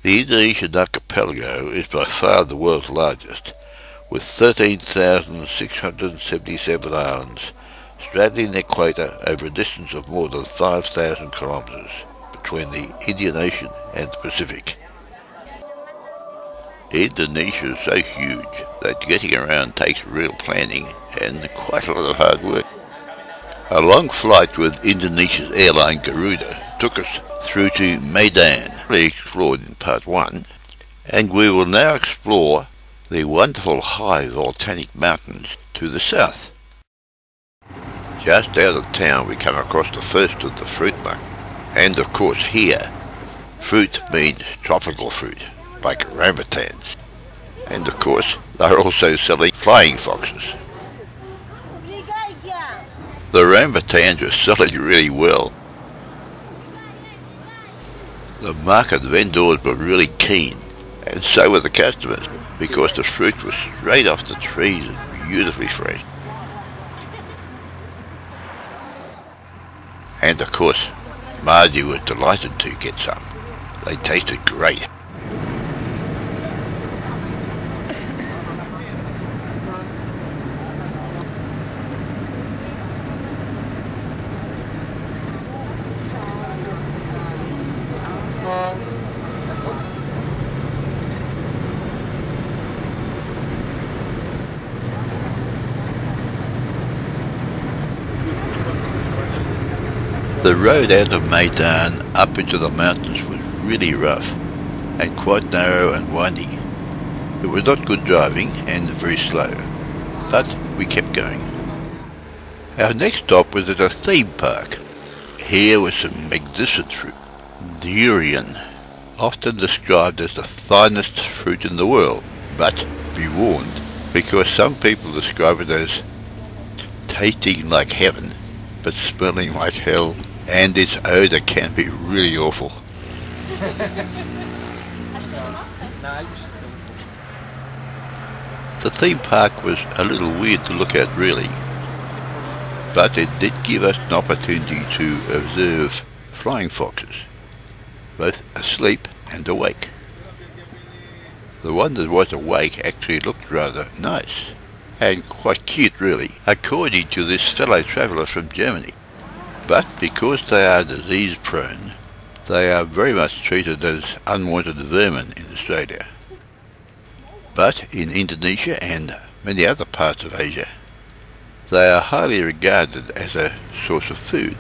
The Indonesian archipelago is by far the world's largest, with 13,677 islands, straddling the equator over a distance of more than 5,000 kilometres between the Indian Ocean and the Pacific. Indonesia is so huge that getting around takes real planning and quite a lot of hard work. A long flight with Indonesia's airline Garuda took us through to Medan, we explored in part 1, and we will now explore the wonderful high volcanic mountains to the south. Just out of town we come across the first of the fruit market, and of course here, fruit means tropical fruit, like orangutans, and of course they're also selling flying foxes. The orangutans were selling really well. The market vendors were really keen, and so were the customers, because the fruit was straight off the trees and beautifully fresh. And of course, Margie was delighted to get some. They tasted great. The road out of Medan up into the mountains was really rough and quite narrow and windy. It was not good driving and very slow, but we kept going. Our next stop was at a theme park. Here was some magnificent fruit, durian, often described as the finest fruit in the world, but be warned, because some people describe it as tasting like heaven but smelling like hell, and its odour can be really awful. The theme park was a little weird to look at really, but it did give us an opportunity to observe flying foxes, both asleep and awake. The one that was awake actually looked rather nice, and quite cute really, according to this fellow traveller from Germany. But because they are disease prone, they are very much treated as unwanted vermin in Australia. But in Indonesia and many other parts of Asia, they are highly regarded as a source of food,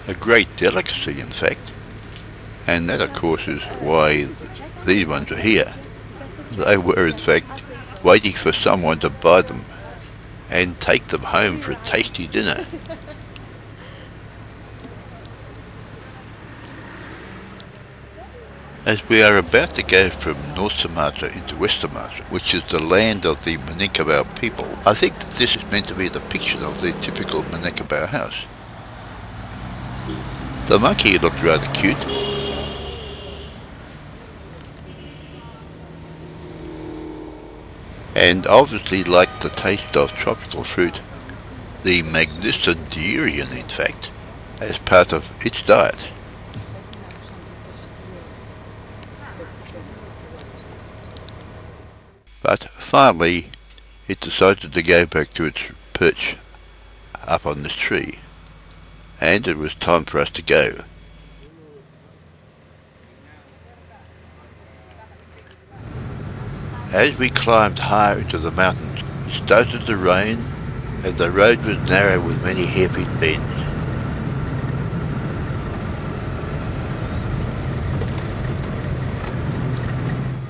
a great delicacy in fact, and that of course is why these ones are here. They were in fact waiting for someone to buy them and take them home for a tasty dinner. As we are about to go from North Sumatra into West Sumatra, which is the land of the Minangkabar people, I think that this is meant to be the picture of the typical Minangkabar house. The monkey looked rather cute. And obviously liked the taste of tropical fruit, the magnificent durian in fact, as part of its diet. But finally it decided to go back to its perch up on this tree, and it was time for us to go. As we climbed higher into the mountains, it started to rain, and the road was narrow with many hairpin bends.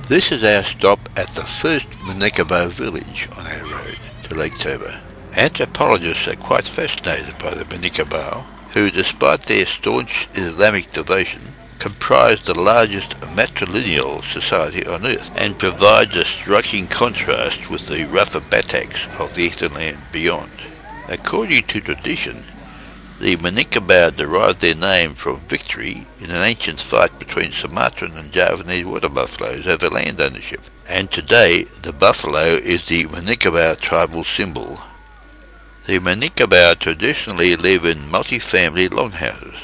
This is our stop at the first Minangkabar village on our road to Lake Toba. Anthropologists are quite fascinated by the Minangkabar, who despite their staunch Islamic devotion, comprise the largest matrilinear society on earth and provides a striking contrast with the rougher Bataks of the hinterland beyond. According to tradition, the Minangkabar derived their name from victory in an ancient fight between Sumatran and Javanese water buffaloes over land ownership, and today the buffalo is the Minangkabar tribal symbol. The Minangkabar traditionally live in multi-family longhouses,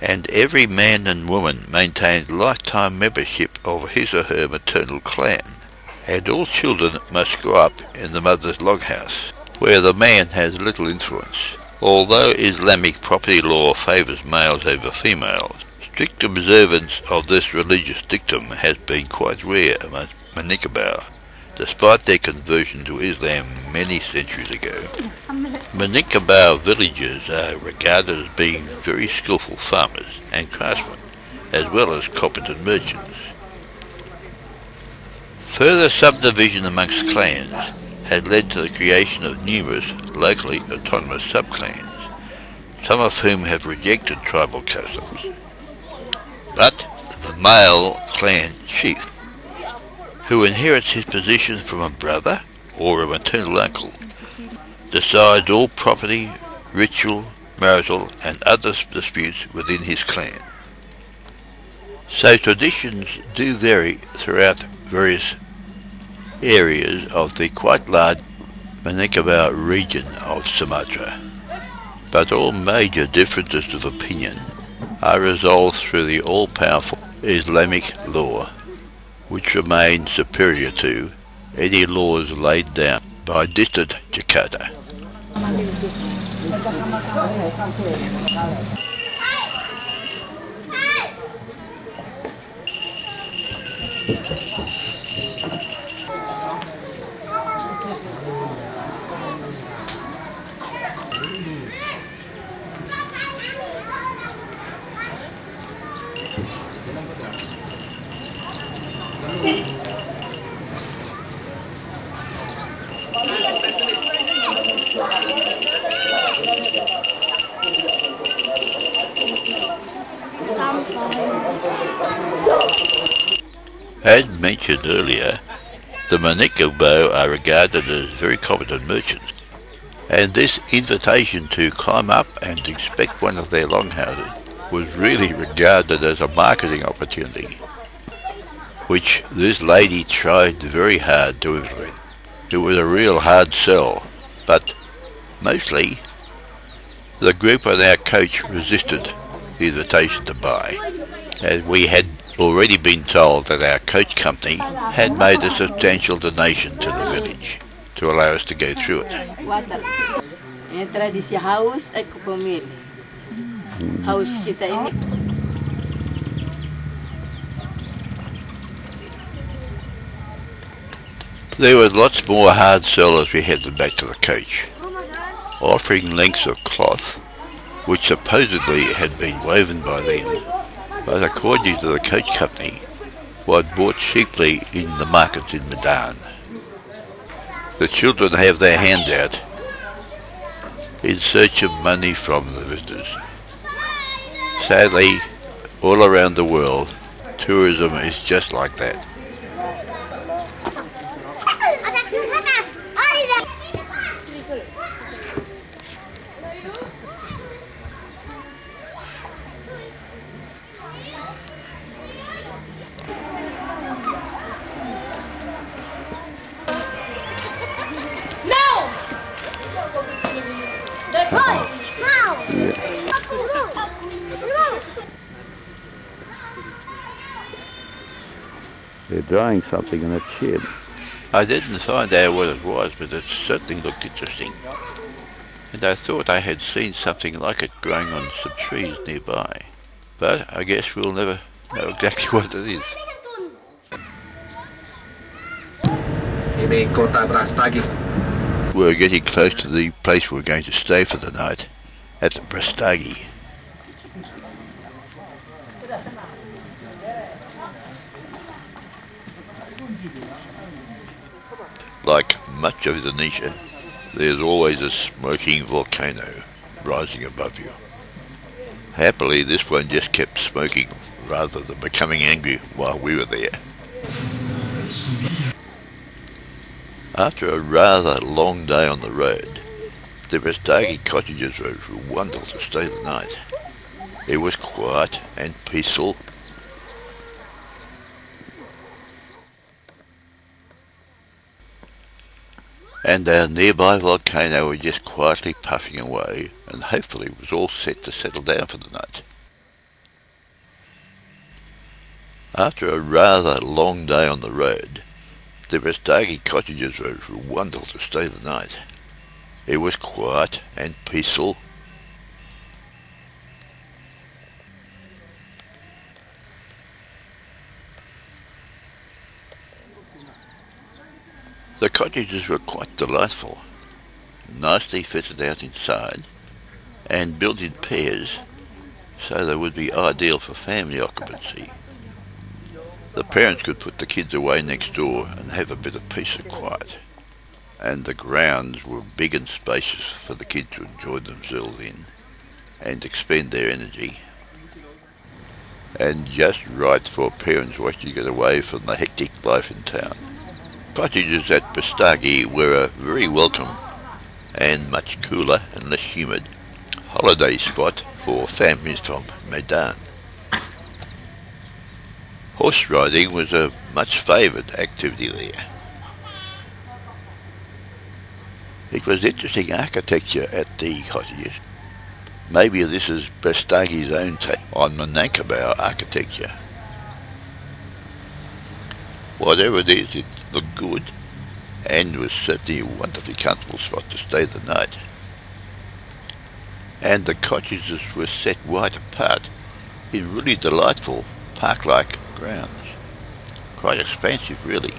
and every man and woman maintains lifetime membership of his or her maternal clan, and all children must grow up in the mother's loghouse, where the man has little influence. Although Islamic property law favours males over females, strict observance of this religious dictum has been quite rare amongst Minangkabar, despite their conversion to Islam many centuries ago. Minangkabar villagers are regarded as being very skillful farmers and craftsmen, as well as competent merchants. Further subdivision amongst clans had led to the creation of numerous locally autonomous subclans, some of whom have rejected tribal customs. But the male clan chief, who inherits his position from a brother or a maternal uncle, decides all property, ritual, marital and other disputes within his clan. So traditions do vary throughout various areas of the quite large Minangkabar region of Sumatra, but all major differences of opinion are resolved through the all-powerful Islamic law, which remains superior to any laws laid down by distant Jakarta. As mentioned earlier, the Minangkabar are regarded as very competent merchants, and this invitation to climb up and inspect one of their longhouses was really regarded as a marketing opportunity, which this lady tried very hard to implement. It was a real hard sell, but mostly the group on our coach resisted the invitation to buy, as we had already been told that our coach company had made a substantial donation to the village to allow us to go through it. Tradisi haus ay pumili. Haus kita ini. There were lots more hard sell as we headed back to the coach, offering lengths of cloth which supposedly had been woven by them, but according to the coach company, was bought cheaply in the markets in Medan. The children have their hands out in search of money from the visitors. Sadly, all around the world, tourism is just like that. They're drying something in that shed. I didn't find out what it was, but it certainly looked interesting. And I thought I had seen something like it growing on some trees nearby. But I guess we'll never know exactly what it is. We're getting close to the place we're going to stay for the night, at Brastigi. Like much of Indonesia, there's always a smoking volcano rising above you. Happily, this one just kept smoking rather than becoming angry while we were there. After a rather long day on the road, the Brastigi cottages were wonderful to stay the night. It was quiet and peaceful. And our nearby volcano was just quietly puffing away and hopefully was all set to settle down for the night. After a rather long day on the road, the Brastigi cottages were wonderful to stay the night. It was quiet and peaceful. The cottages were quite delightful, nicely fitted out inside and built in pairs, so they would be ideal for family occupancy. The parents could put the kids away next door and have a bit of peace and quiet, and the grounds were big and spacious for the kids to enjoy themselves in and expend their energy, and just right for parents wishing to get away from the hectic life in town. Cottages at Brastigi were a very welcome and much cooler and less humid holiday spot for families from Medan. Horse riding was a much favoured activity there. It was interesting architecture at the cottages. Maybe this is Brastigi's own take on Minangkabar architecture. Whatever it is, it looked good and was certainly a wonderfully comfortable spot to stay the night. And the cottages were set wide apart in really delightful park-like grounds. Quite expansive really,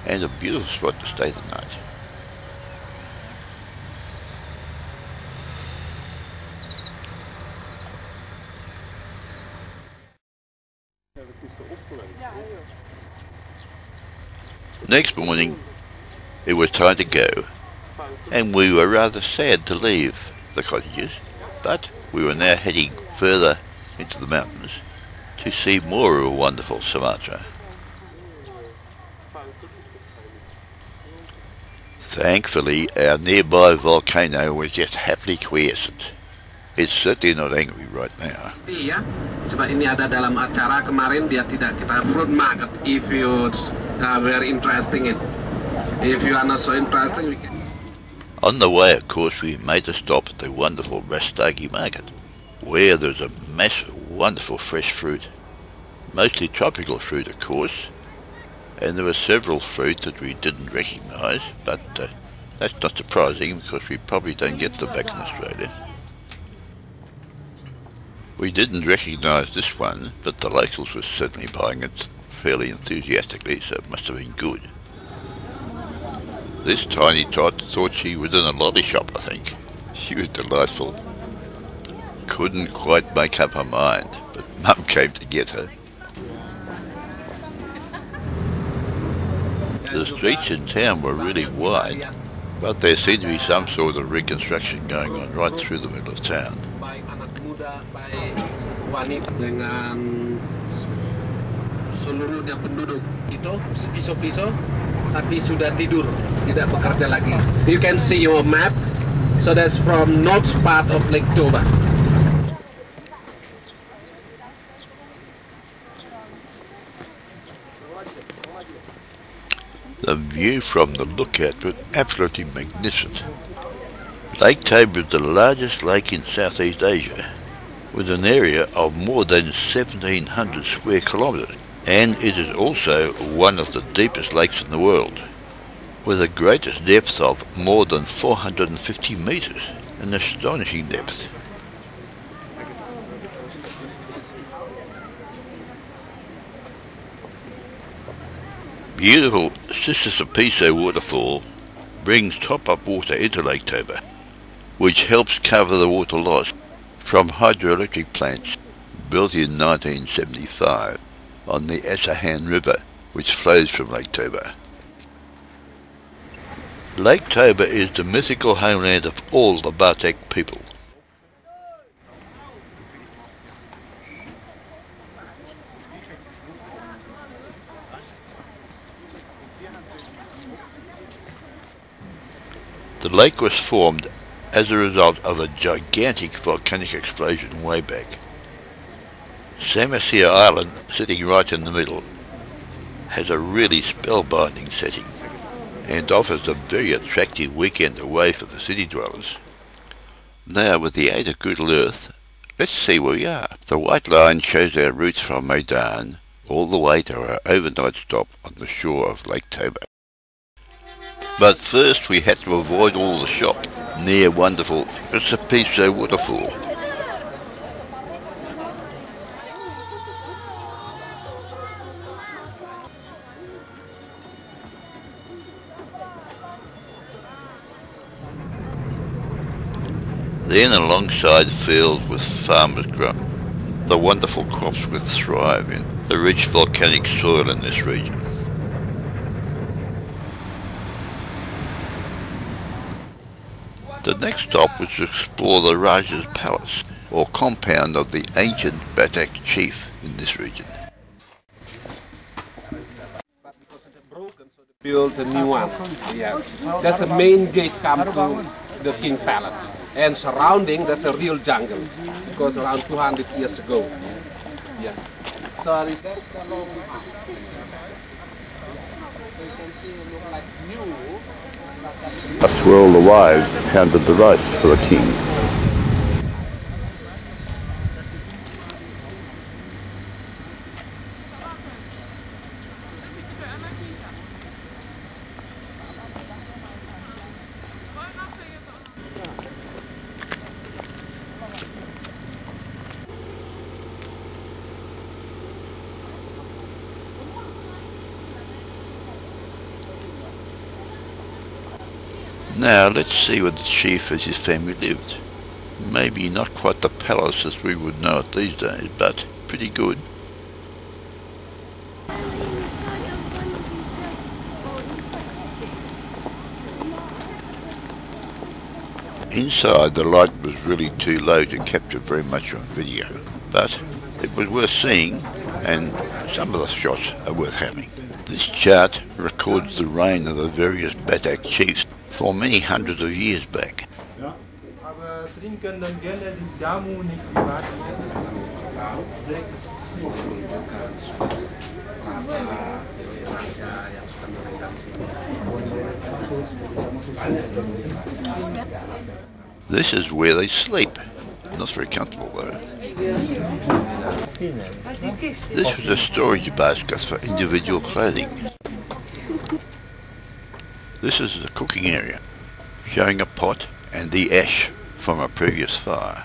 and a beautiful spot to stay the night. Next morning it was time to go, and we were rather sad to leave the cottages, but we were now heading further into the mountains to see more of wonderful Sumatra. Thankfully, our nearby volcano was just happily quiescent. It's certainly not angry right now. Iya, sebab ini ada dalam acara kemarin dia tidak kita fruit market. If you very interesting it, if you are not so interesting, we can. On the way, of course, we made a stop at the wonderful Brastigi market, where there's a massive, wonderful fresh fruit, mostly tropical fruit, of course, and there were several fruit that we didn't recognise, but that's not surprising because we probably don't get them back in Australia. We didn't recognise this one, but the locals were certainly buying it fairly enthusiastically, so it must have been good. This tiny tot thought she was in a lolly shop, I think. She was delightful. Couldn't quite make up her mind, but Mum came to get her. The streets in town were really wide, but there seemed to be some sort of reconstruction going on right through the middle of town. Dengan seluruhnya penduduk itu piso-piso tapi sudah tidur, tidak bekerja lagi. You can see your map, so that's from north part of Lake Toba. The view from the lookout was absolutely magnificent. Lake Toba is the largest lake in Southeast Asia, with an area of more than 1,700 square kilometres, and it is also one of the deepest lakes in the world, with the greatest depth of more than 450 metres, an astonishing depth. Beautiful Osyssey waterfall brings top-up water into Lake Toba, which helps cover the water loss from hydroelectric plants built in 1975 on the Astonishing River, which flows from Lake Toba. Lake Toba is the mythical homeland of all the Batak people. The lake was formed as a result of a gigantic volcanic explosion way back. Sumatra Island, sitting right in the middle, has a really spellbinding setting and offers a very attractive weekend away for the city dwellers. Now, with the aid of Google Earth, let's see where we are. The white line shows our routes from Medan all the way to our overnight stop on the shore of Lake Toba. But first we had to avoid all the shop near wonderful Osyssey waterfall. Then alongside fields with farmers grow the wonderful crops which thrive in the rich volcanic soil in this region. The next stop was to explore the Raja's palace, or compound of the ancient Batak chief in this region. Build a new one. Yes. That's the main gate come to the king palace. And surrounding, that's a real jungle. Because around 200 years ago. Yeah. Sorry, that's the long path. So you can see it look like new. That's where all the wives handed the rice for the king. Now let's see where the chief and his family lived. Maybe not quite the palace as we would know it these days, but pretty good. Inside the light was really too low to capture very much on video, but it was worth seeing, and some of the shots are worth having. This chart records the reign of the various Batak chiefs for many hundreds of years back. This is where they sleep. Not very comfortable though. This was a storage basket for individual clothing. This is the cooking area, showing a pot and the ash from a previous fire.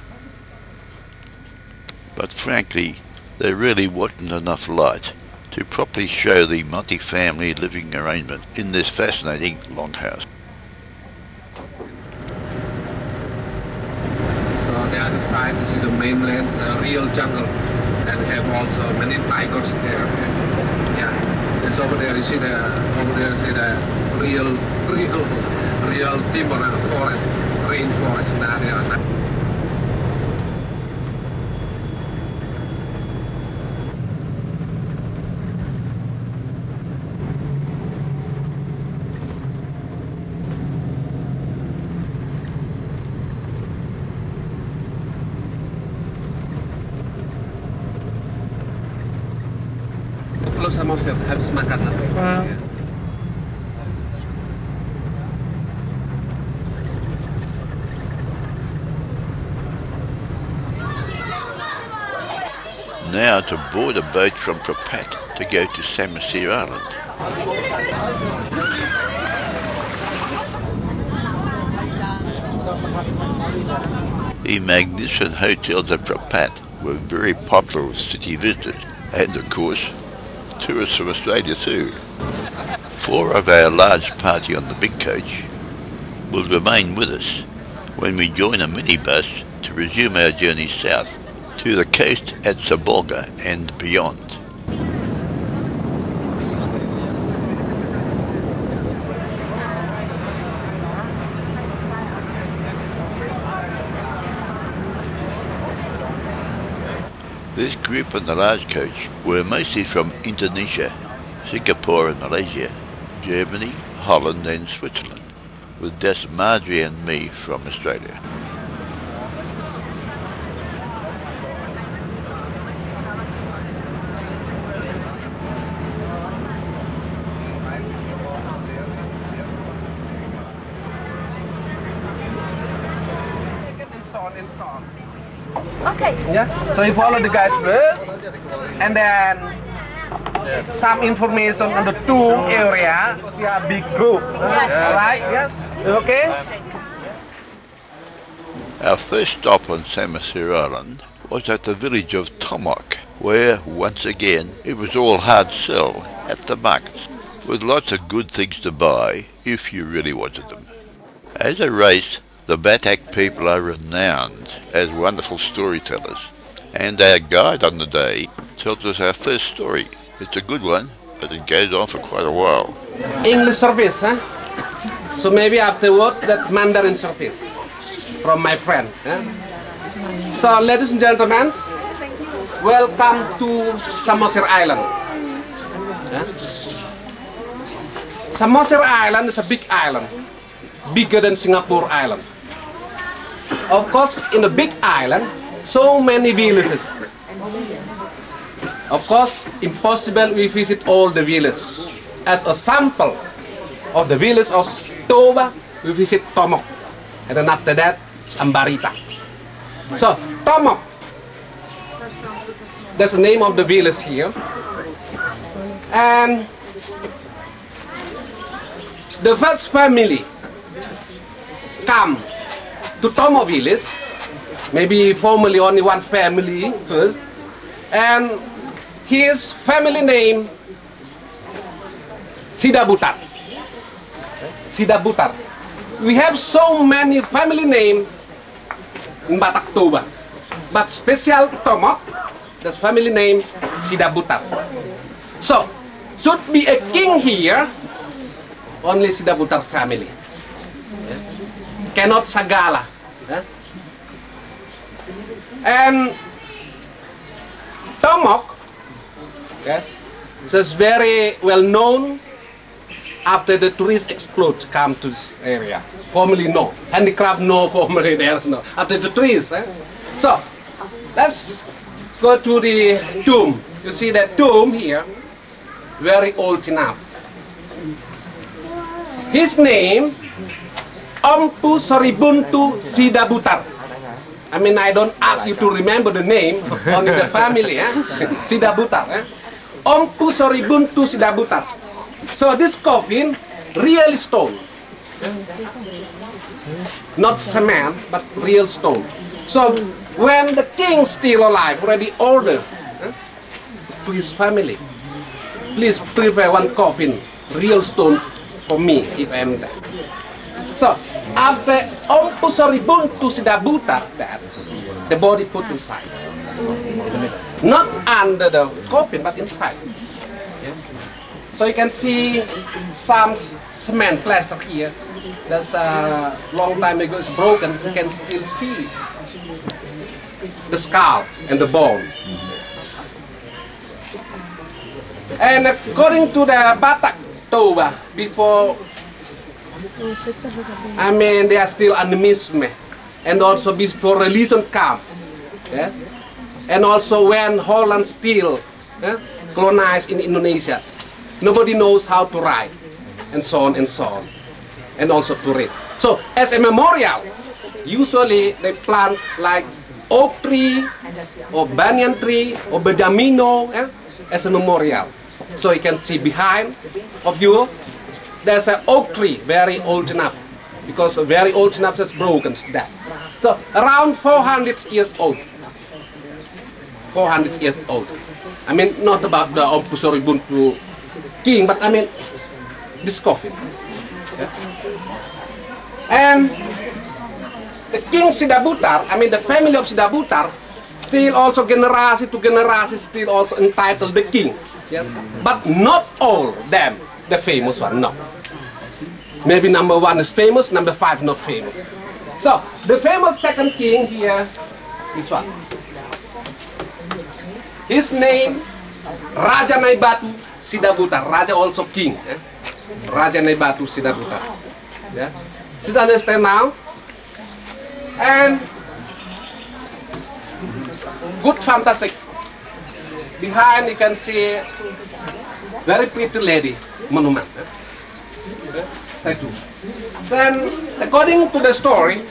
But frankly, there really wasn't enough light to properly show the multi-family living arrangement in this fascinating longhouse. So the other side, you see the mainland, a real jungle, and have also many tigers there. Yeah, it's over there. You see the real timber and forest, rainforest area. Kalau sama habis makan nanti. Now to board a boat from Prapat to go to Samosir Island. The magnificent hotels at Prapat were very popular with city visitors, and of course, tourists from Australia too. 4 of our large party on the big coach will remain with us when we join a minibus to resume our journey south to the coast at Sabolga and beyond. This group on the large coach were mostly from Indonesia, Singapore and Malaysia, Germany, Holland and Switzerland, with just Marjorie and me from Australia. Okay. Yeah. So you follow the guide first, and then some information on the tomb area. See a big group. Right? Yes. Okay. Our first stop on Sumatra Island was at the village of Tomok, where, once again, it was all hard sell at the markets, with lots of good things to buy if you really wanted them. As a race, the Batak people are renowned as wonderful storytellers, and our guide on the day tells us our first story. It's a good one, but it goes on for quite a while. English service, huh? So maybe afterwards that Mandarin service from my friend. Huh? So ladies and gentlemen, welcome to Sumatra Island. Huh? Sumatra Island is a big island, bigger than Singapore Island. Of course, in a big island, so many villages. Of course, impossible we visit all the villages. As a sample of the village of Toba, we visit Tomok. And then after that, Ambarita. So, Tomok, that's the name of the village here. And the first family come to Tomok village, maybe formerly only one family first, and his family name Sidabutar. Sidabutar. We have so many family name in Batak Toba, but special Tomok, that's family name Sidabutar. So, should be a king here, only Sidabutar family. Cannot Sagala. And Tomok, yes, so it's very well known after the tourists explode come to this area. Formerly no, handicraft no, formerly there's no. After the tourists, so let's go to the tomb. You see that tomb here, very old enough. His name Ompu Soribuntu Sidabutar. I mean, I don't ask you to remember the name, only the family, Sidabutar. Ompu Soribuntu Sidabutar. So this coffin, real stone. Not cement, but real stone. So when the king still alive, already ordered to his family, please prepare one coffin, real stone for me if I am there. So after Ompu Soribuntu Sidabutar, the body put inside. Not under the coffin, but inside. So you can see some cement plaster here. That's a long time ago it's broken. You can still see the skull and the bone. And according to the Batak Toba, before, I mean, they are still animism, and also before religion come, yes, and also when Holland still colonized in Indonesia, nobody knows how to write, and so on and so on, and also to read. So as a memorial, usually they plant like oak tree or banyan tree or bedamino as a memorial. So you can see behind of you, there's an oak tree, very old enough, because very old enough just broken that. So around 400 years old. 400 years old. I mean, not about the Ompu Soribuntu king, but I mean this coffin. Yeah. And the king Sidabutar, I mean the family of Sidabutar, still also generasi to generasi still also entitled the king. Yes, but not all them the famous one. No. Maybe number 1 is famous, number 5 not famous. So the famous second king here, this one. His name Raja Naibatu Sidabutar. Raja also king. Raja Naibatu Sidabutar. Yeah. Did you understand now? And good, fantastic. Behind you can see very pretty lady monument. Statue. Then, according to the story,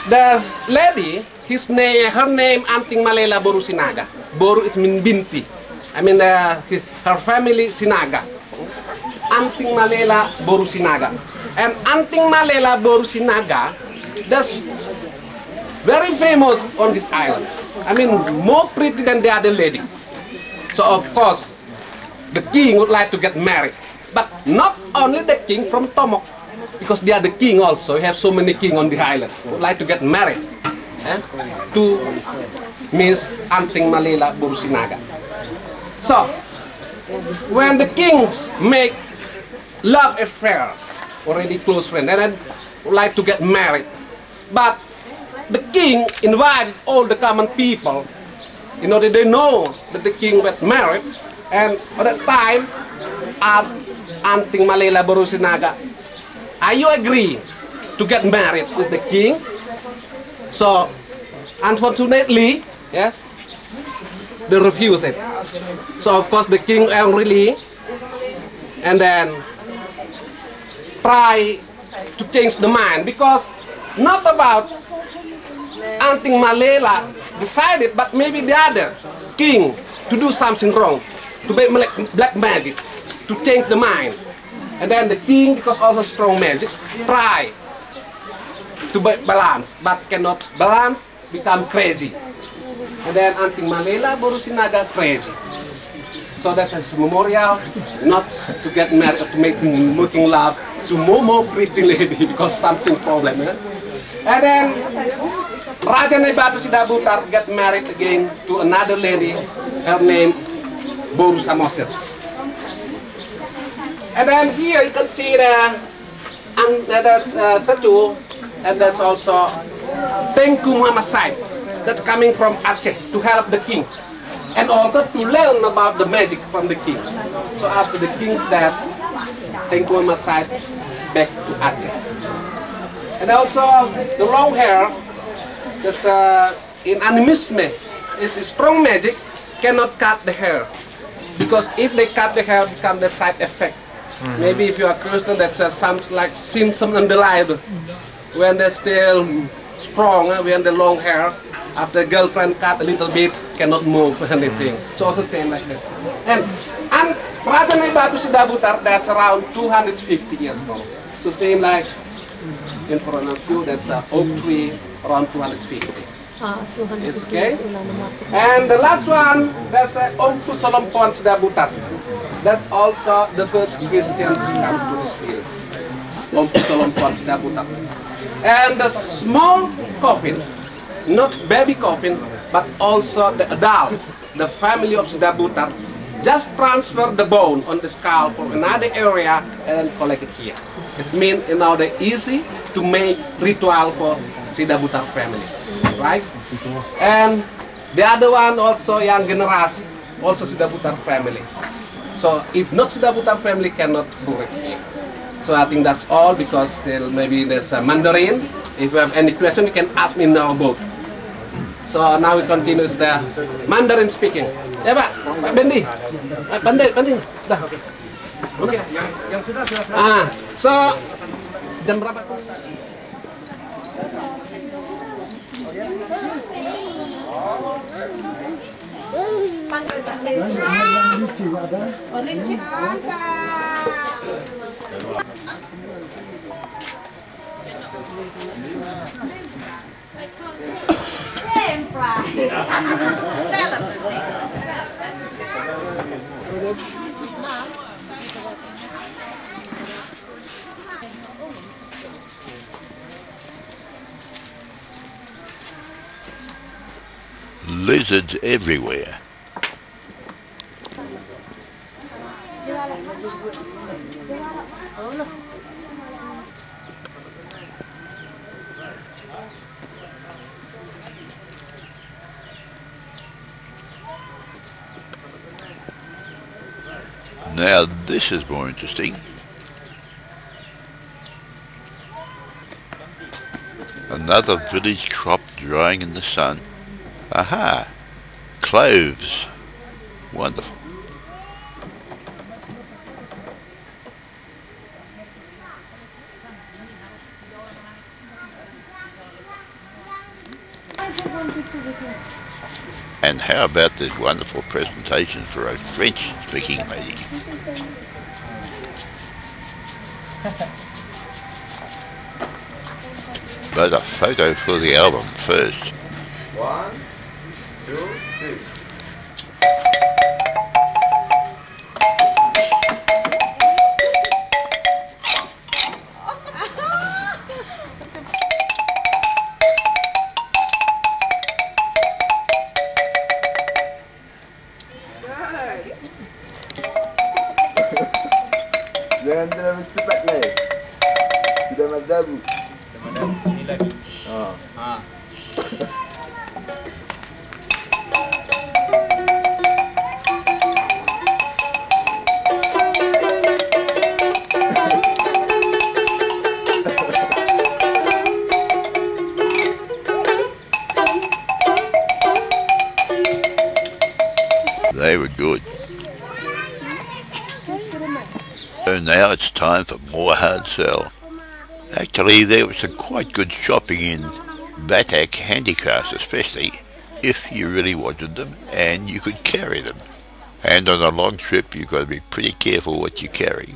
the lady, her name Anting Malela Boru Sinaga. Boru is mean binti. I mean her family Sinaga. Anting Malela Boru Sinaga. And Anting Malela Boru Sinaga, that's very famous on this island. I mean, more pretty than the other lady. So of course, the king would like to get married. But not only the king from Tomok, because they are the king also. You have so many kings on the island who would like to get married to Miss Anting Malela Boru Sinaga. So, when the kings make love affair, already close friend, and then would like to get married, but the king invited all the common people, in order they know that the king got married, and at that time asked Anting Malela Boru Sinaga, are you agree to get married with the king? So, unfortunately, yes, they refused it. So of course the king angrily, and then try to change the mind, because not about Anting Malela decided, but maybe the other king to do something wrong, to make black magic, to change the mind. And then the king, because also strong magic, try to balance, but cannot balance, become crazy. And then Anting Malela Boru Sinaga crazy. So that's a memorial, not to get married or to making love to more pretty lady because something problem. And then Raja Nebatu Sidabutar get married again to another lady, her name Boru Samosir. And then here you can see the statue, and there's also Tengku Muhammad Said that's coming from Aceh to help the king, and also to learn about the magic from the king. So after the king's death, Tengku Muhammad Said back to Aceh. And also the long hair, that's in animisme, is strong magic, cannot cut the hair, because if they cut the hair, become the side effect. Maybe if you are Christian, that's some like symptom underlying. When they're still strong, when the long hair, after girlfriend cut a little bit, cannot move anything. So also same like that. And Raja Nebatu Sidabutar, that's around 250 years ago. So same like in front of you, there's an oak tree around 250. It's okay. And the last one, that's Ompu Solompon Sidabutar. That's also the first Christians who come to this place. Ompu Solompon Sidabutar. And the small coffin, not baby coffin, but also the adult, the family of Sidabutar, just transfer the bone on the skull from another area and then collect it here. It means now they're easy to make ritual for Sidabutar family, right? And the other one also young generation, also Sidabutar family. So if not Sidabutar family, cannot bury here. So I think that's all, because still maybe there's a Mandarin. If you have any question, you can ask me now both. So now we continue with the Mandarin speaking. Ya Pak, Pak Bendi. Bendi. Dah. Oke, yang sudah silakan. So jam berapa? Lizards everywhere. Now this is more interesting. Another village crop drying in the sun. Aha! Cloves. Wonderful. And how about this wonderful presentation for a French-speaking lady? But a photo for the album first. 1, 2, 3. Jangan terlalu cepat lah. Sudah madabu. Ini lagi. They were good. So now it's time for more hard sell. Actually, there was some quite good shopping in Batak handicrafts, especially if you really wanted them and you could carry them. And on a long trip, you've got to be pretty careful what you carry.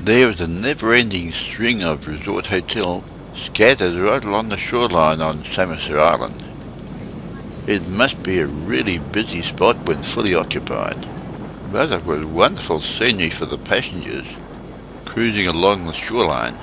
There is a never-ending string of resort hotels scattered right along the shoreline on Sumatra Island. It must be a really busy spot when fully occupied, but it was wonderful scenery for the passengers cruising along the shoreline.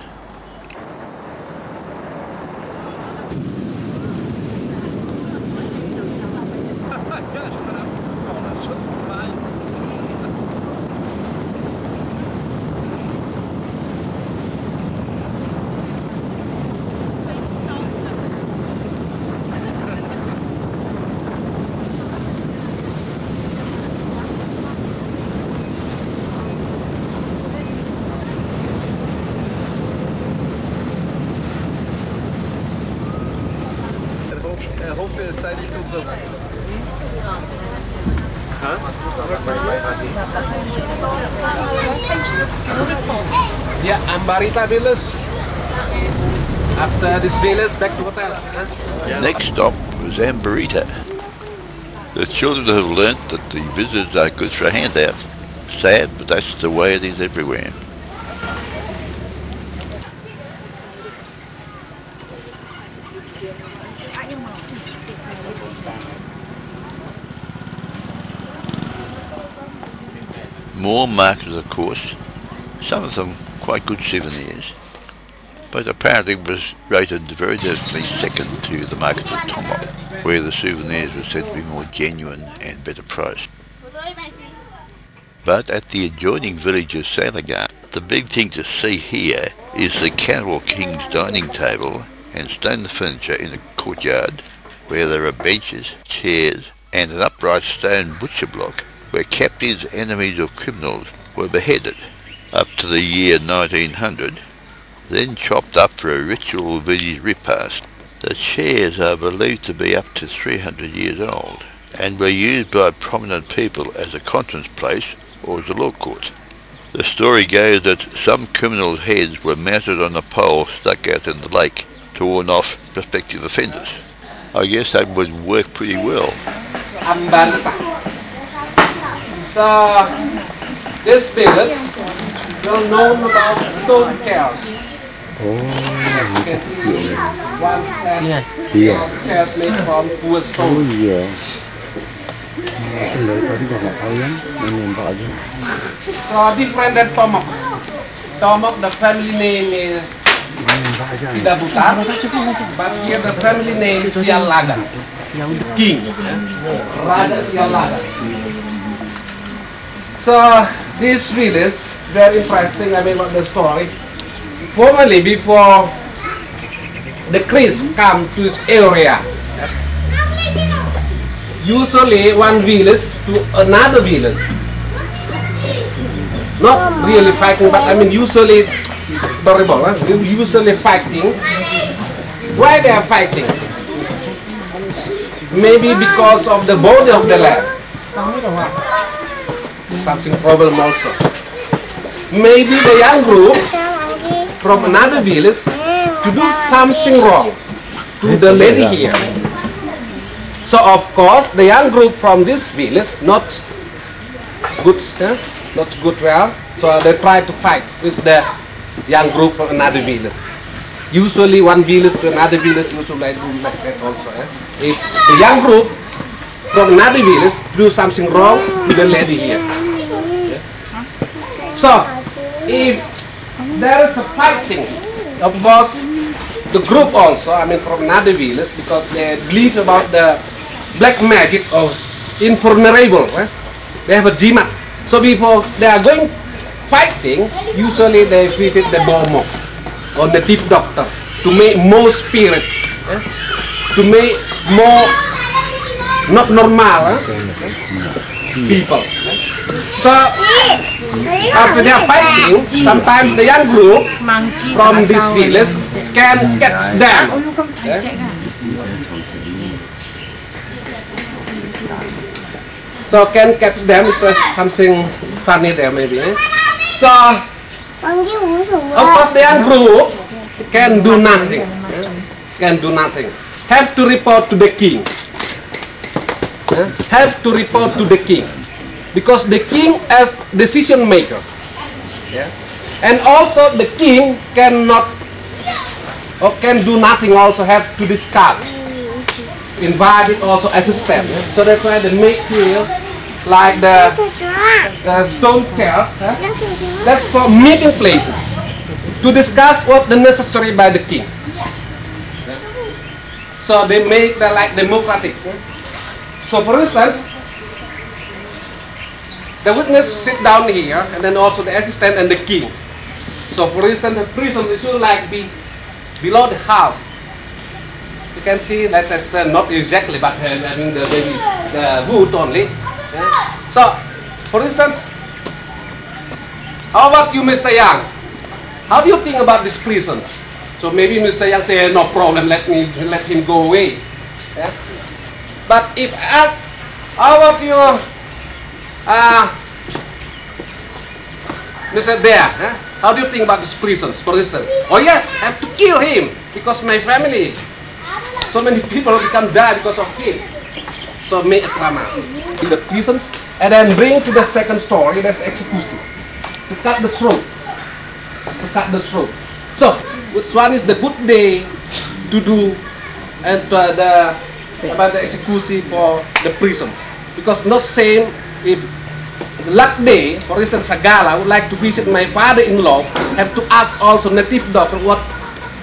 Yeah, Ambarita Villas. After this village, back to hotel. Next stop was Ambarita. The children have learnt that the visitors are good for a handout. Sad, but that's the way it is everywhere. More markets, of course, some of them quite good souvenirs, but apparently was rated very definitely second to the market of Toba, where the souvenirs were said to be more genuine and better priced. But at the adjoining village of Salagar, the big thing to see here is the Cannibal King's dining table and stone furniture in the courtyard, where there are benches, chairs, and an upright stone butcher block where captives, enemies or criminals were beheaded up to the year 1900, then chopped up for a ritual village repast. The chairs are believed to be up to 300 years old and were used by prominent people as a conference place or as a law court. The story goes that some criminals' heads were mounted on a pole stuck out in the lake to warn off prospective offenders. I guess that would work pretty well. So, this village well known about stone chairs. You can see one set of chairs made from wood stone. So different than Tomok. Tomok, the family name is Toba Batak, but here the family name is Sialaga, the king, Raja Sialaga. So this village, very interesting. I mean, about the story. Formerly, before the Chris come to this area, usually one village to another village. Not really fighting, but I mean usually usually fighting. Why they are fighting? Maybe because of the border of the land. Something problem also. Maybe the young group from another village to do something wrong to the lady here. So of course the young group from this village not good, well. So they try to fight with the young group from another village. Usually one village to another village usually like that also. If the young group from another village do something wrong to the lady here. So if there is a fighting, of course the group also, I mean from another village, because they believe about the black magic or invulnerable, they have a jimat. So before they are going fighting, usually they visit the bomo or native doctor to make more spirit, to make more not normal people. So after they are fighting, sometimes the young group from this village can catch them. So can catch them is something funny there maybe. So of course the young group can do nothing. Can do nothing. Have to report to the king. Have to report to the king. Because the king as decision maker. And also the king cannot or can do nothing, also have to discuss. Invited also assistant. So that's why they make here like the stone chairs. That's for meeting places to discuss what the necessary by the king. So they make the like democratic. So for instance, the witness sit down here, and then also the assistant and the king. So for instance, the prison should like be below the house. You can see that's not exactly, but I mean the wood only. So, for instance, how about you, Mr. Yang? How do you think about this prison? So maybe Mr. Yang say no problem, let him go away. But if I ask, how about you, Mr. There? How do you think about this prisons, for instance? Oh yes, I have to kill him because my family. So many people become die because of him. So make acclamation in the prisons, and then bring to the second story. That's execution, to cut the throat. To cut the throat. So which one is the good day to do and about the execution for the prisons? Because not same if the luck day, for instance, Sagala would like to visit my father-in-law, have to ask also native doctor what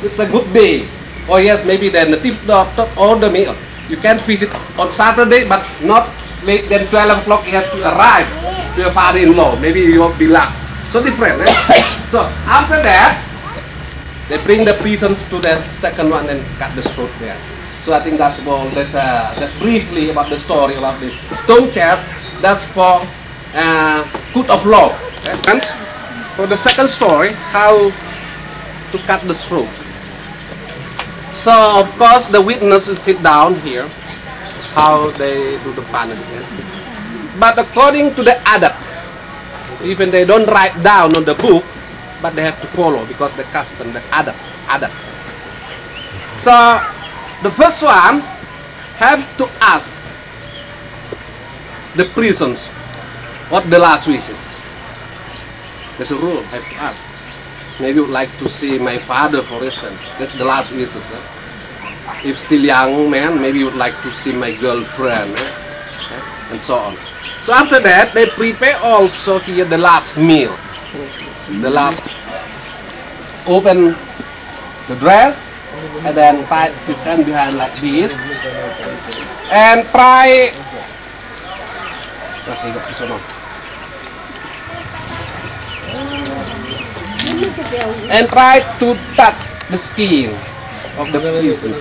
is a good day. Oh yes, maybe the native doctor order me. You can visit on Saturday, but not late than 12 o'clock. You have to arrive to your father-in-law. Maybe you will be luck. So different. So after that, they bring the prisons to the second one and cut the throat there. So I think that's all. That's briefly about the story about the stone chairs. That's for court of law. And for the second story, how to cut the throat. So of course the witness will sit down here, how they do the punishment. But according to the adat, Even they don't write down on the book, but they have to follow because the custom, the adat. So the first one have to ask the prisons what the last wishes. There's a rule, have to ask. Maybe you would like to see my father, for instance. That's the last wishes. If still young man, maybe you would like to see my girlfriend, and so on. So after that, they prepare also here the last meal. The last, open the dress, and then tie his hand behind like this, and try. And try to touch the skin of the prisoners.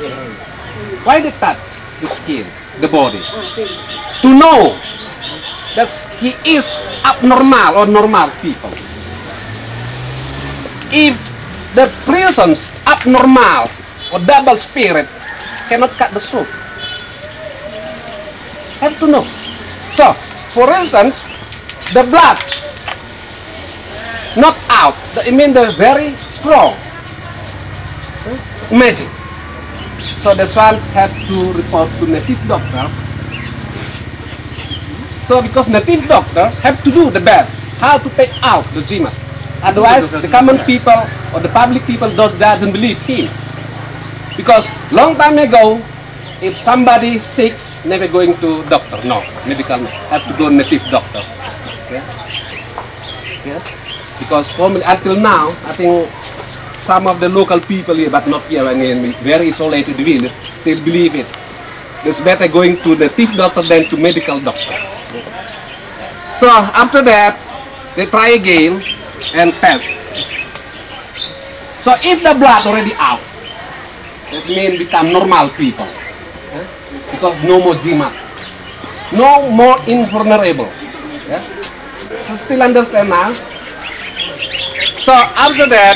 Why they touch the skin, the body? To know that he is abnormal or normal people. If the prisoners abnormal or double spirit cannot cut the throat. Have to know. So, for instance, the blood not out. I mean the very strong. Imagine. So the swans have to report to native doctor. So because native doctor have to do the best how to take out the jimat. Otherwise the common people or the public people doesn't believe him. Because long time ago, if somebody sick, never going to doctor. No, medical have to go native doctor. Okay? Yes. Because formally, until now, I think some of the local people here, but not here, I mean, very isolated villages, still believe it. It's better going to the native doctor than to medical doctor. So after that, they try again and test. So if the blood already out, that means become normal people. Because no more jimat, no more invulnerable. So still understand now? So after that,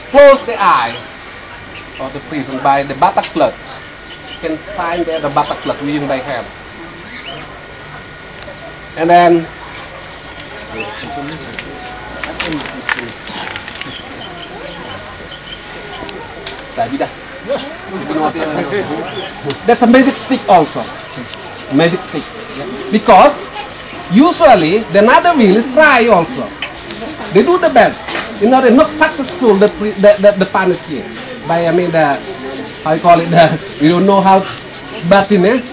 close the eye of the prison by the Batak cloth. You can find there the Batak cloth within by hand. And then there's a magic stick also. Magic stick. Because usually the other will is try also. They do the best. You know, they're not successful the punishment by, I mean, the, how you call it, we don't know how, but in it,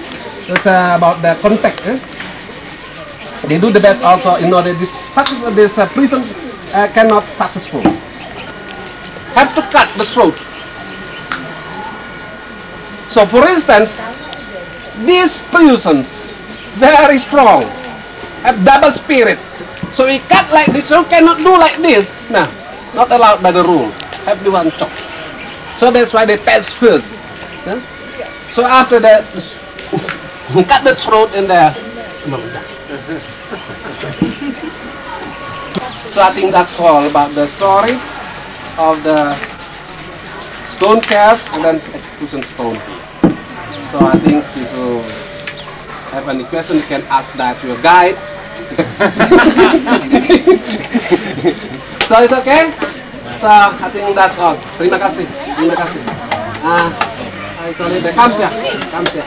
it's about the contact. They do the best also in order this prison cannot successful. Have to cut the throat. So for instance, these prisons very strong, have double spirit. So we cut like this, so cannot do like this. No, not allowed by the rule. Have the one chop. So that's why they test first. Yeah? So after that, cut the throat in there. So I think that's all about the story of the stone cast and then execution stone. So I think if you have any question, you can ask that to your guide. So it's okay? So I think that's all. Terima kasih. Terima kasih. I call it the kamsia. Kamsia.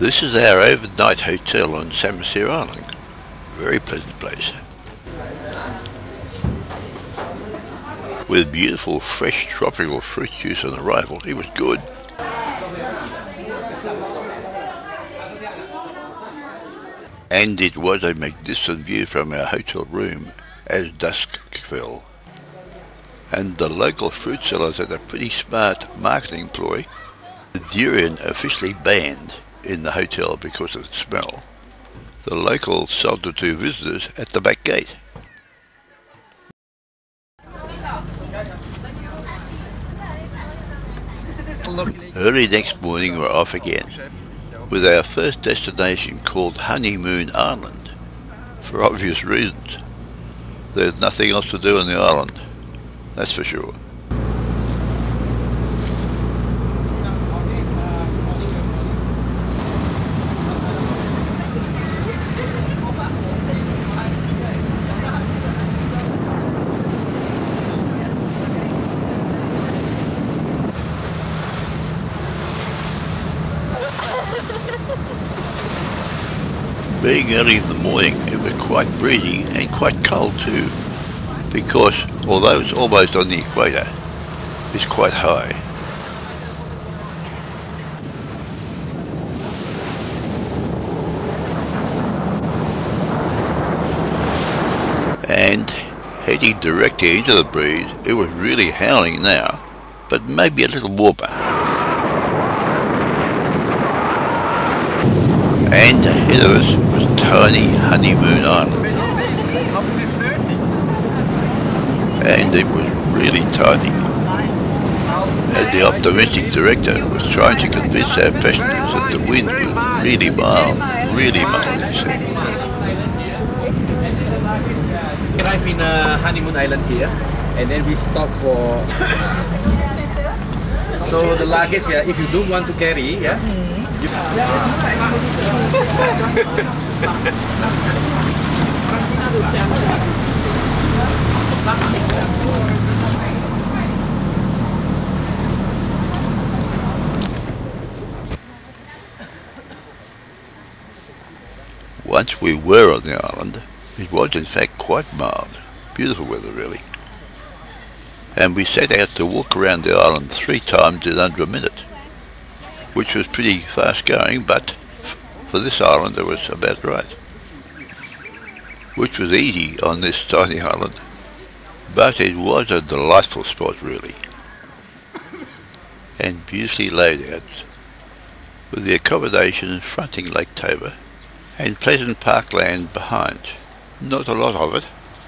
This is our overnight hotel on Sumatra Island. Very pleasant place. With beautiful fresh tropical fruit juice on arrival, it was good. And it was a magnificent view from our hotel room as dusk fell. And the local fruit sellers had a pretty smart marketing ploy. The durian officially banned in the hotel because of the smell. The locals sold it to visitors at the back gate. Early next morning we're off again, with our first destination called Honeymoon Island, for obvious reasons. There's nothing else to do on the island, that's for sure. Being early in the morning, it was quite breezy and quite cold too, because although it's almost on the equator, it's quite high. And heading directly into the breeze, it was really howling now, but maybe a little warmer. And ahead of us was tiny Honeymoon Island. And it was really tiny. And the optimistic director was trying to convince our passengers that the wind was really mild, he said. We arrive in Honeymoon Island here, and then we stop for... So the luggage, yeah, if you don't want to carry, yeah, Once we were on the island, it was in fact quite mild, beautiful weather really. And we set out to walk around the island 3 times in under a minute, which was pretty fast going, but for this island it was about right. Which was easy on this tiny island, but it was a delightful spot really, and beautifully laid out, with the accommodation fronting Lake Toba, and pleasant parkland behind. Not a lot of it,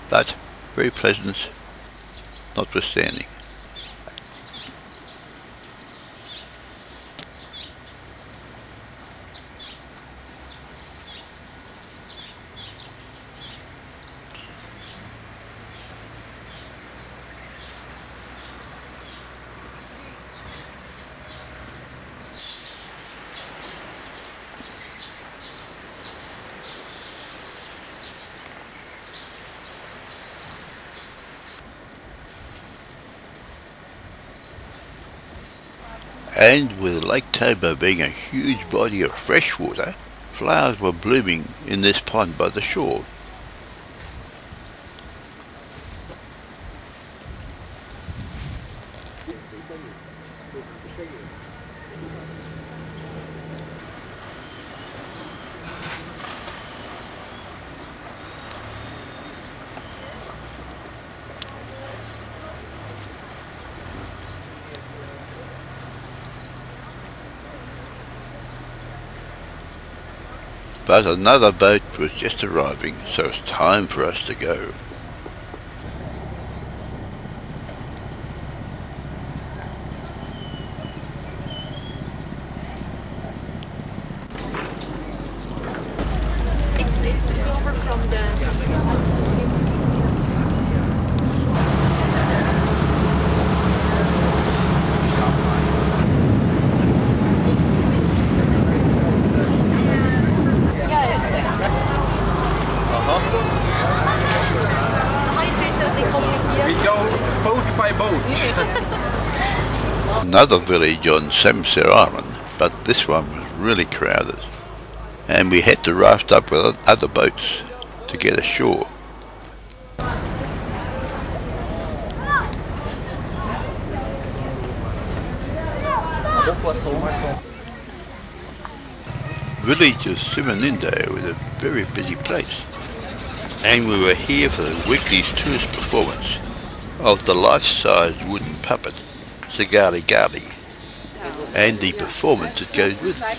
but very pleasant notwithstanding. And with Lake Toba being a huge body of fresh water, flowers were blooming in this pond by the shore. But another boat was just arriving, so it's time for us to go. It's over from the... Another village on Sumatra Island, but this one was really crowded. and we had to raft up with other boats to get ashore. Village of Simanindo was a very busy place, and we were here for the weekly tourist performance of the life-size wooden puppet Segari Gali and the performance that goes with it.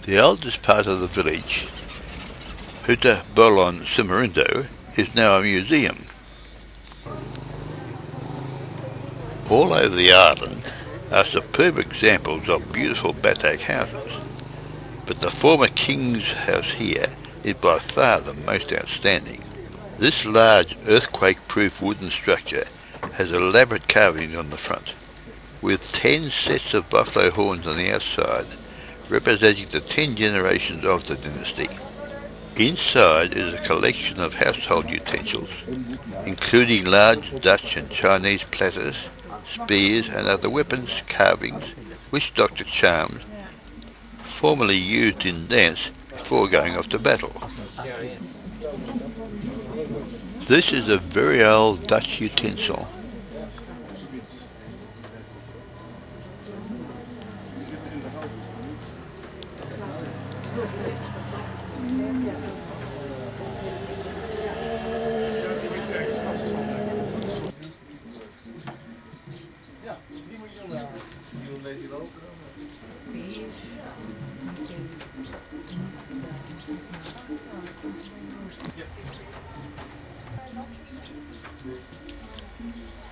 The oldest part of the village, Huta Bolon Simarindo, is now a museum. All over the island are superb examples of beautiful Batak houses, but the former king's house here is by far the most outstanding. This large earthquake-proof wooden structure has elaborate carvings on the front, with 10 sets of buffalo horns on the outside, representing the 10 generations of the dynasty. Inside is a collection of household utensils, including large Dutch and Chinese platters, spears and other weapons, carvings, witch doctor charms, formerly used in dance before going off to battle. This is a very old Dutch utensil.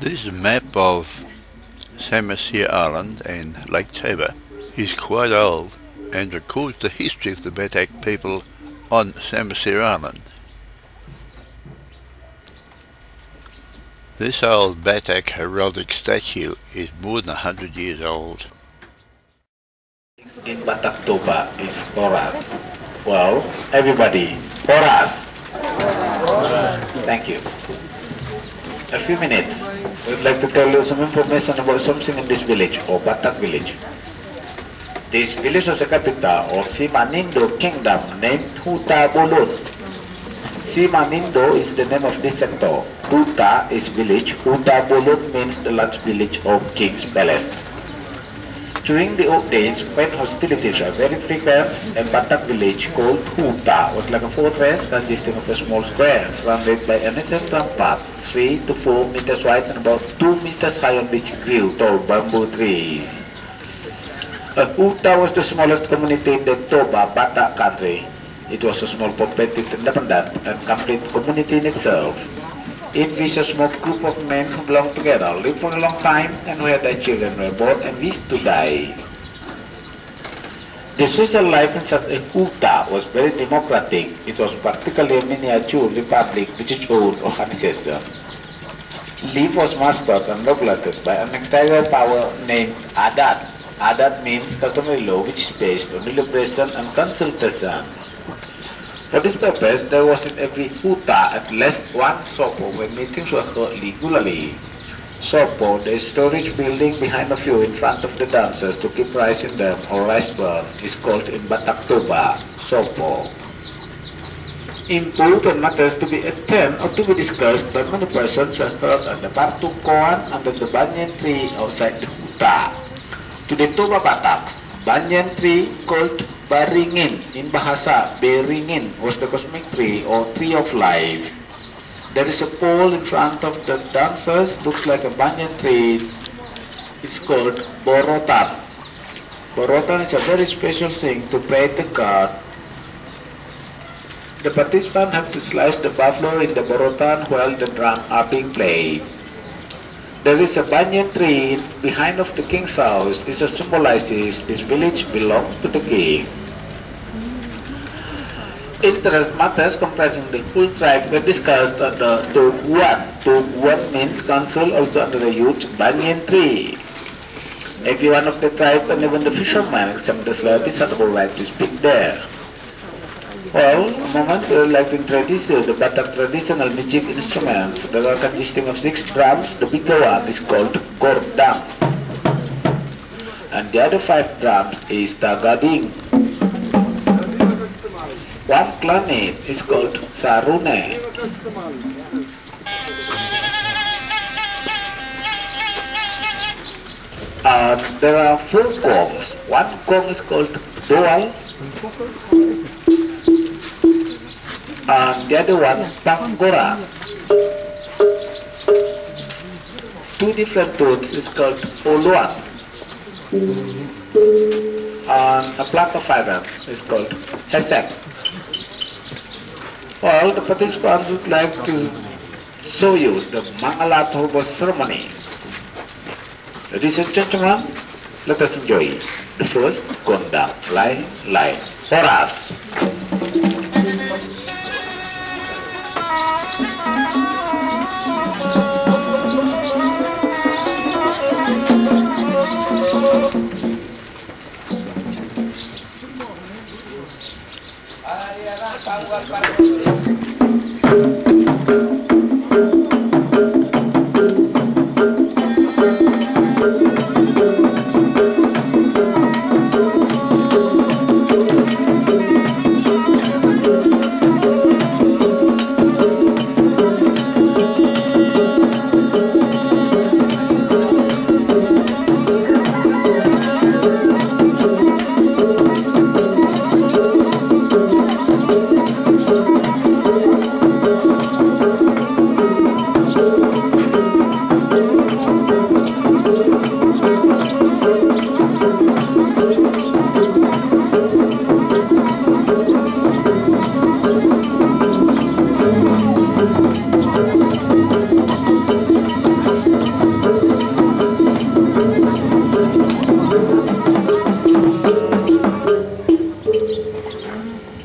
This map of Sumatra Island and Lake Toba is quite old and records the history of the Batak people on Sumatra Island. This old Batak heraldic statue is more than 100 years old. In Batak Toba is for us. Well, everybody, for us. Thank you. A few minutes, we'd like to tell you some information about something in this village, or Batak village. This village has a capital, or Simanindo kingdom, named Huta Bolon. Simanindo is the name of this sector. Huta is village. Huta Bolon means the large village of King's Palace. During the old days, when hostilities were very frequent, a Batak village called Huta was like a fortress consisting of a small square surrounded by an ancient rampart, 3 to 4 meters wide and about 2 meters high, on which grew tall bamboo tree. Huta was the smallest community in the Toba Batak country. It was a small, competitive, independent, and complete community in itself. It was a small group of men who belonged together, lived for a long time, and where their children were born and wished to die. The social life in such a Huta was very democratic. It was practically a miniature republic with its own organization. Life was mastered and regulated by an external power named Adat. Adat means customary law, which is based on deliberation and consultation. For this purpose, there was in every Huta at least one sopo where meetings were held regularly. Sopo, the storage building behind a few in front of the dancers to keep rice in them or rice burn, is called in Batak Toba, sopo. Important matters to be attended or to be discussed by many persons were held at the Partukoan under the banyan tree outside the Huta. To the Toba Bataks, banyan tree called Baringin, in Bahasa, Beringin, was the cosmic tree or tree of life. There is a pole in front of the dancers, looks like a banyan tree. It's called Borotan. Borotan is a very special thing to pray to God. The participants have to slice the buffalo in the Borotan while the drum are being played. There is a banyan tree behind of the king's house. It symbolizes this village belongs to the king. Interest matters comprising the whole tribe were discussed under Toguan. Toguan means council, also under the huge banyan tree. Every one of the tribe and even the fishermen except the slaves had the right to speak there. Well, a moment we would like to introduce you the Batak traditional music instruments that are consisting of 6 drums. The bigger one is called gordang, and the other 5 drums is tagading. One clarinet is called sarune. And there are 4 gongs. One gong is called doal, and the other one tanggora. 2 different tones is called oluan, and a plant of iron is called hesek. Well, the participants would like to show you the Mangala Toba ceremony. Ladies and gentlemen, let us enjoy the first gondang lai horas.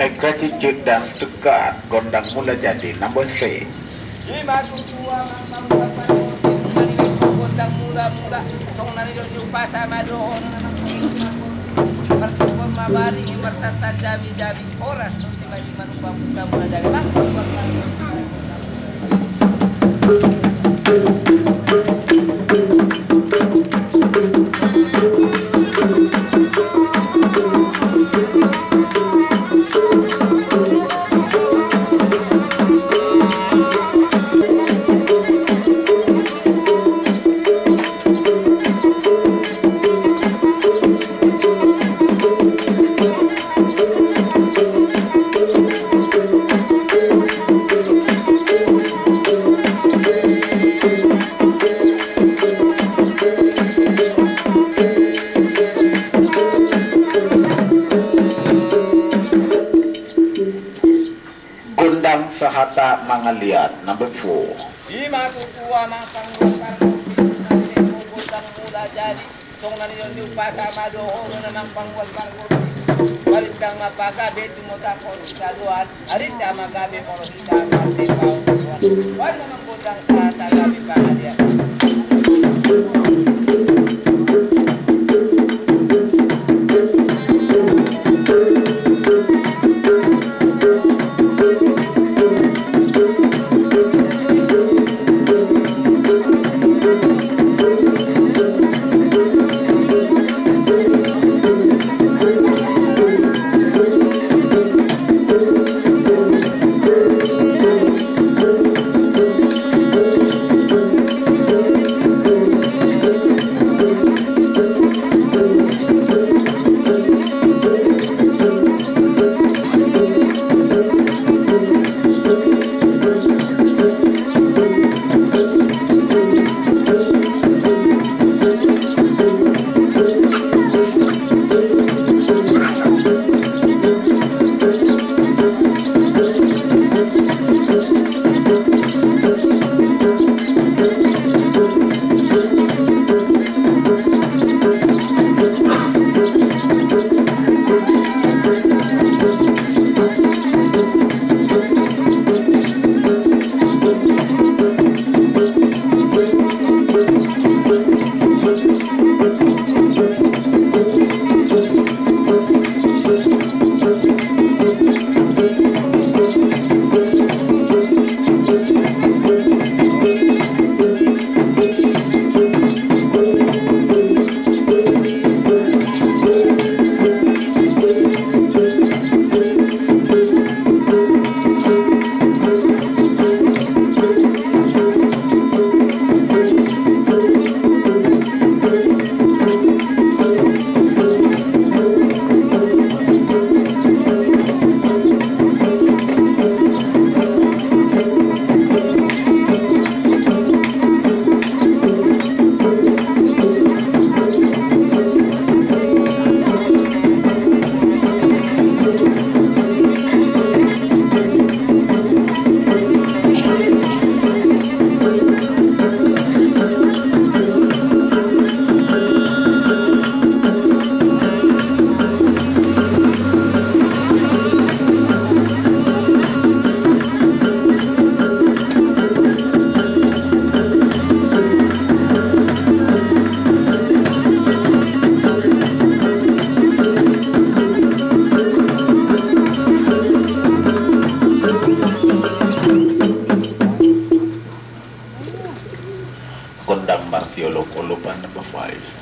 A gratitude dance to God, gondang mula jadi number 3. Gondang sahata mangaliat number 4. Song na niyon yung pasama doon na ng pangwal parang balit kang mapaga dito mo tapos sa luan arit ka magabi mo sa parte PRAO wala naman po lang sa tagabi pa na diyan.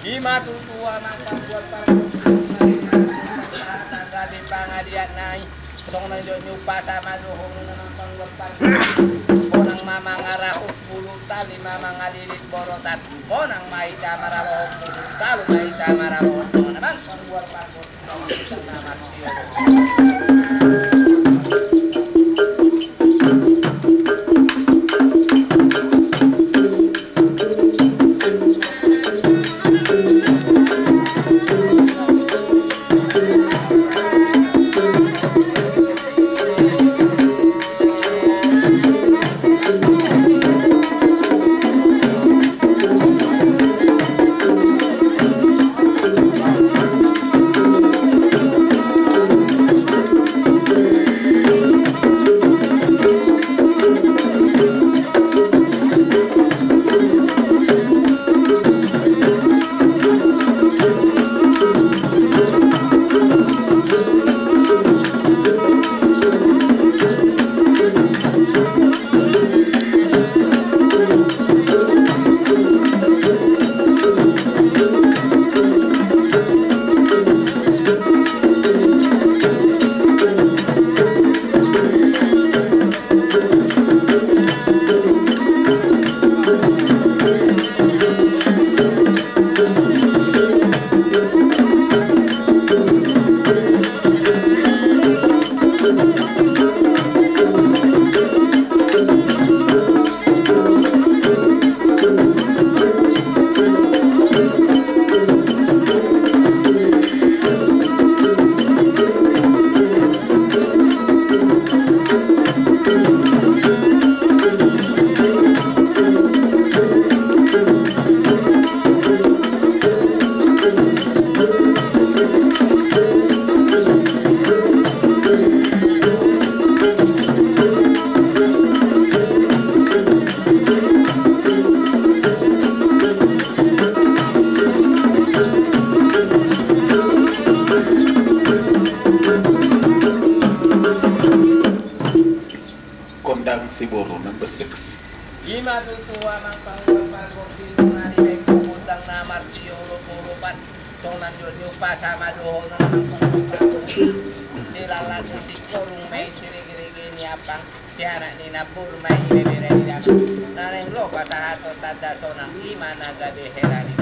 Lima tutua mangkang buat para di pangadian naik. Tong na nyupa sama dohong na nampang buat para Monang mamang arahut bulutan, lima mangalilit borotan. Monang maita maralohong bulutan, maita maralohong mga naman pangbuat pangbuat. Nama Siburu number 6. Lima tutua mangkang buat para sinungan di kutang na marsio lupurupan. Tongnan nyupa sama dohong na nampang dilalat si korung may kiri-kiri ni apang si anak ni napur may ibebere di dalam nareng lo patahato tada sonang imana gabe herani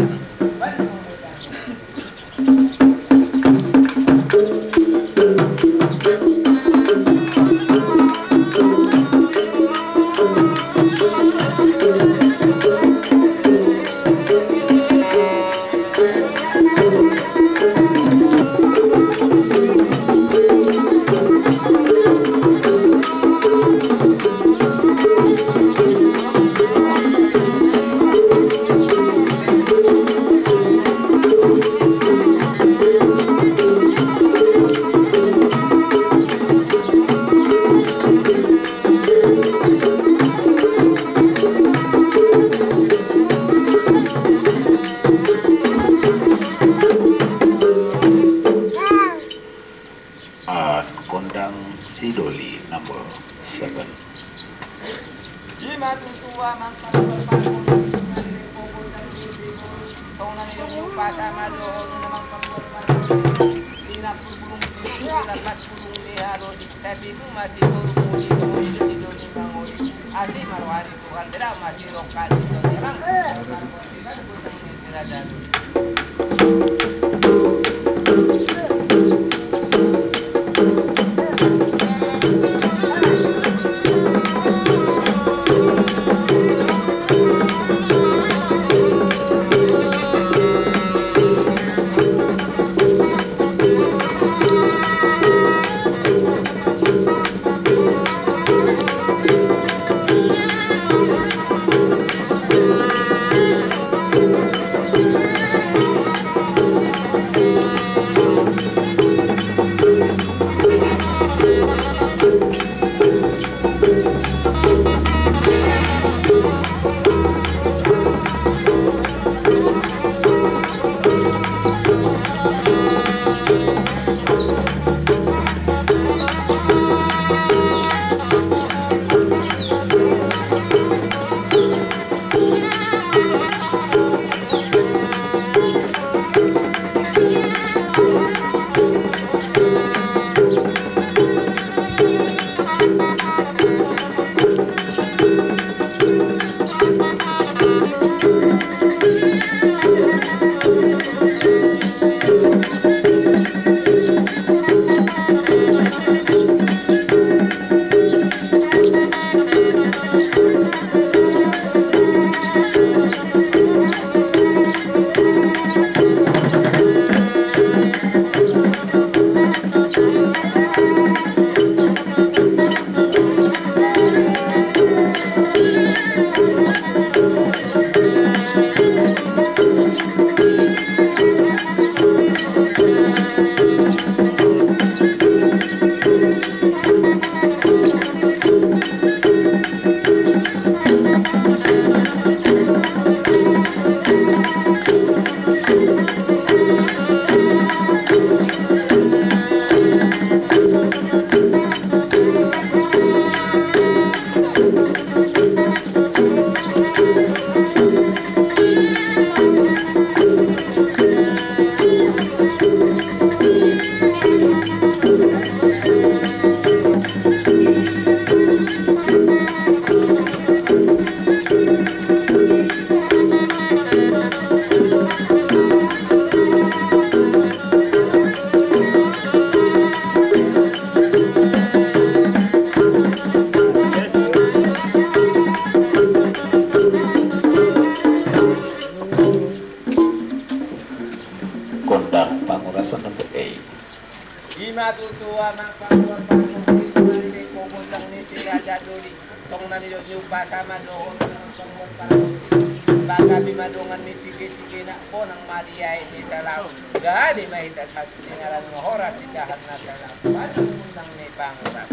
Matutua mangpangkuan pangkuan pangkuan pupuntang ni si Raja Duli Song na nilo niupa sa madoon Songkong pangkuan Baka bimadungan ni sige-sige na po Nang mariyay ni Salaw Gani mahita sa tingalan ng oras Itahan na Salaw Paano pupuntang ni Panguran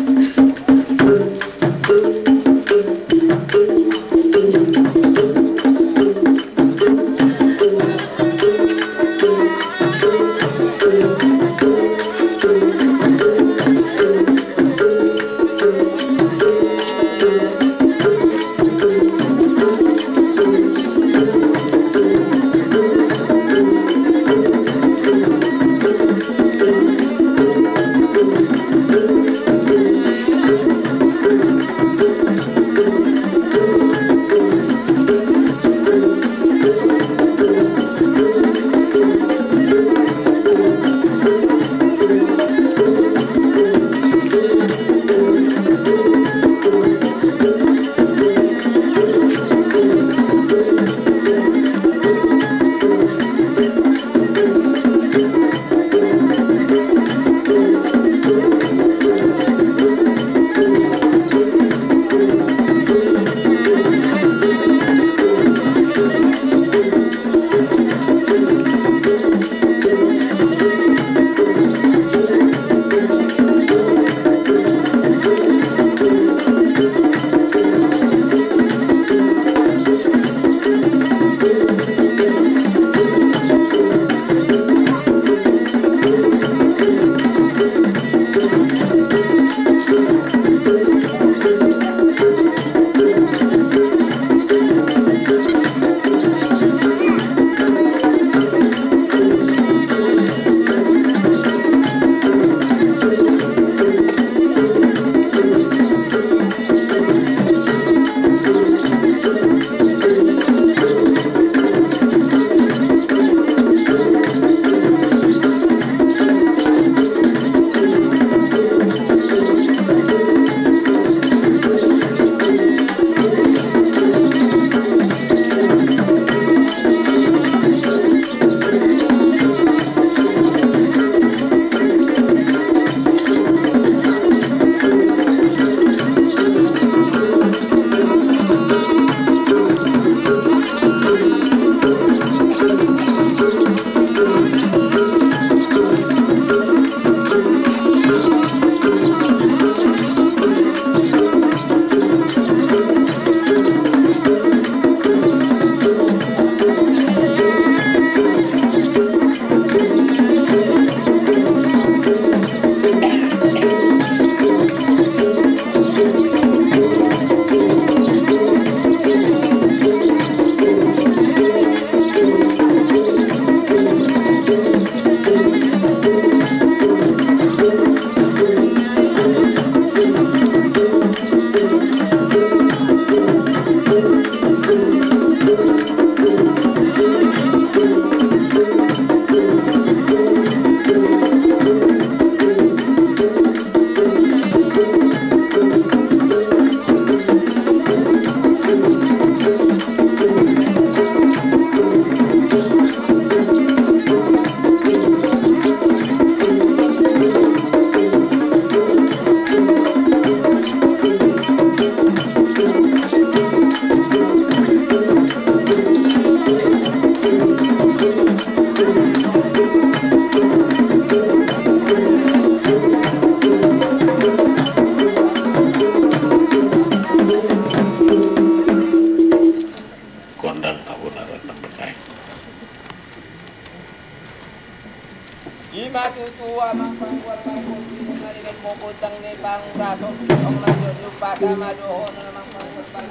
ni pangraso ong nayo lupa sama doon namang pangurban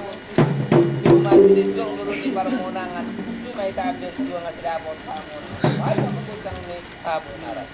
yung masilid yung duro di parmunangan may tabi yung nga sila po sa amon ay magputang ni hapon aras.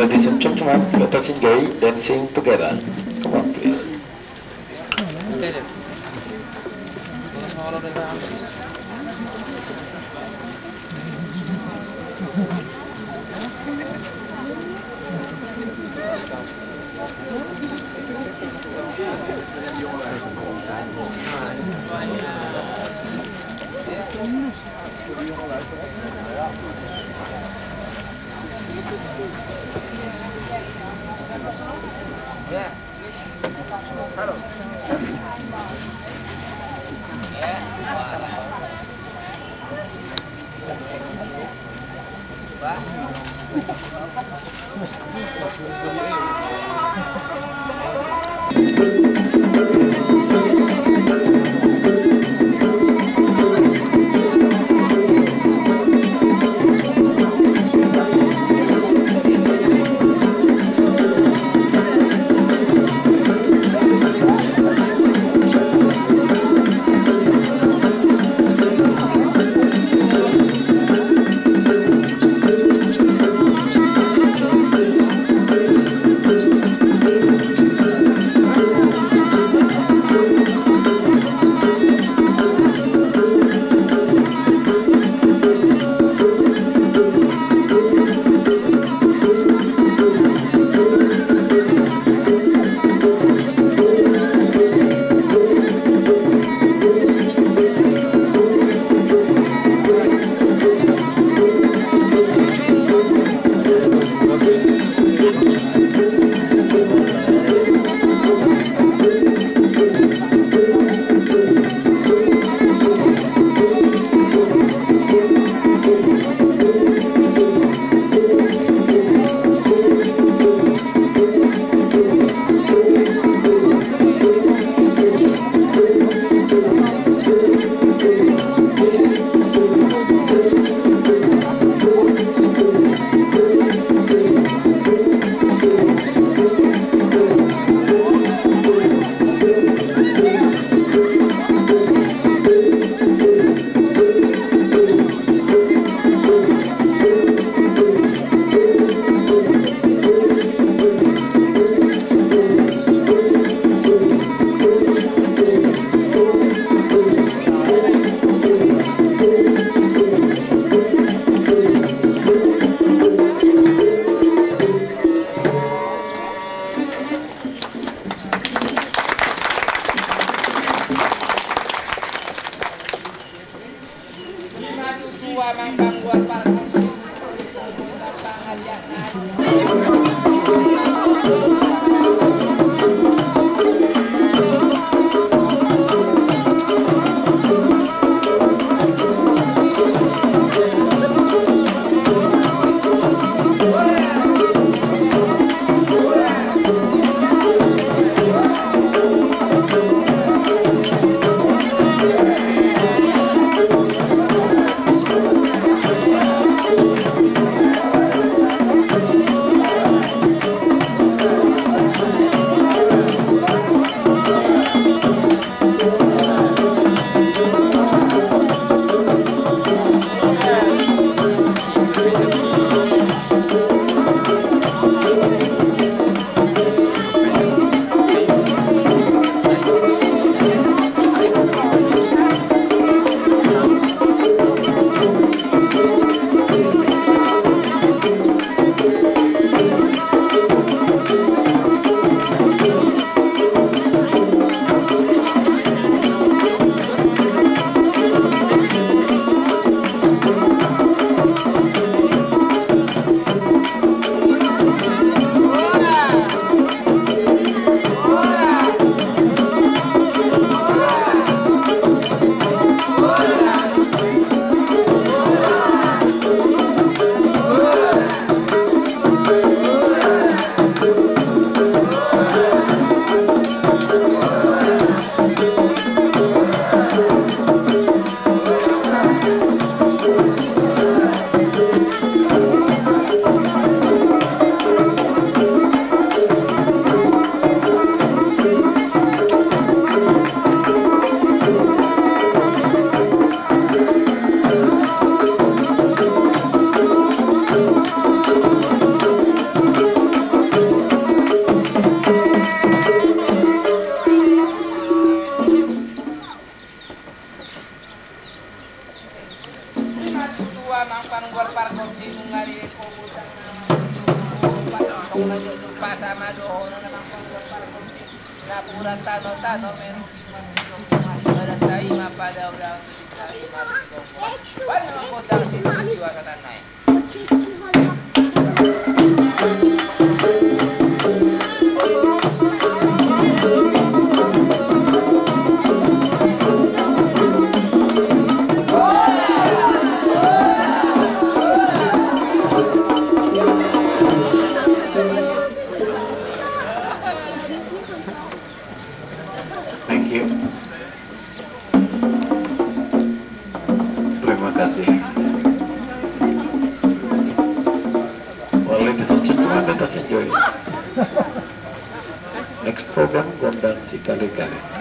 Ladies and gentlemen, let us engage dancing together. Come on, please. doon naman pang napuran tano meron badan tayo mapadaw lang tayo mapadaw wala naman po tayo sinujiwa sa tanay. Terima kasih. Well, ladies and gentlemen, let us enjoy. Next program, Gondang si Kali-Kali.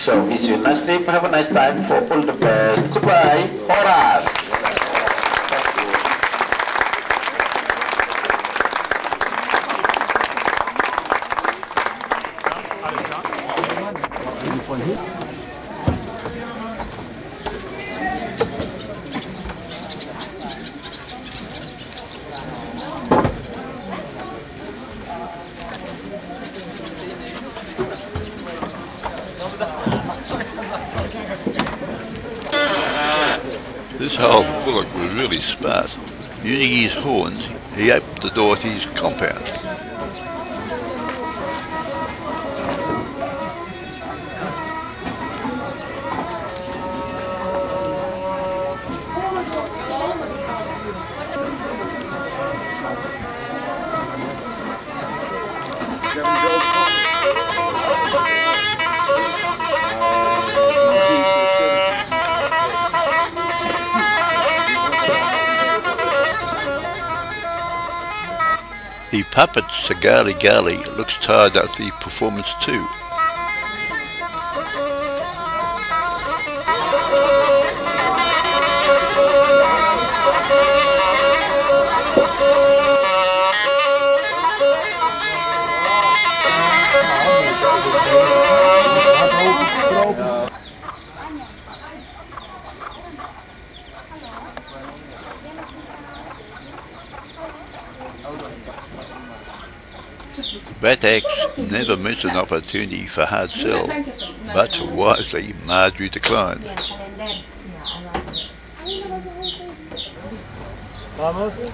So, wish you nice sleep, have a nice time, for all the best. Goodbye, Horas! This old bullock was really smart. Using his horns, he opened the door to his compound. The puppet Sagali Gali looks tired at the performance too. Bataks never miss an opportunity for hard sell, but wisely Marjorie declined. Vamos.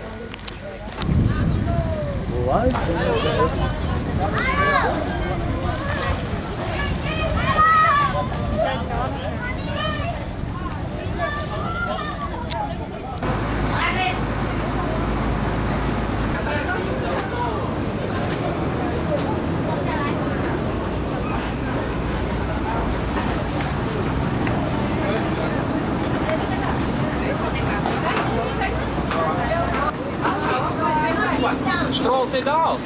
Strolls it off.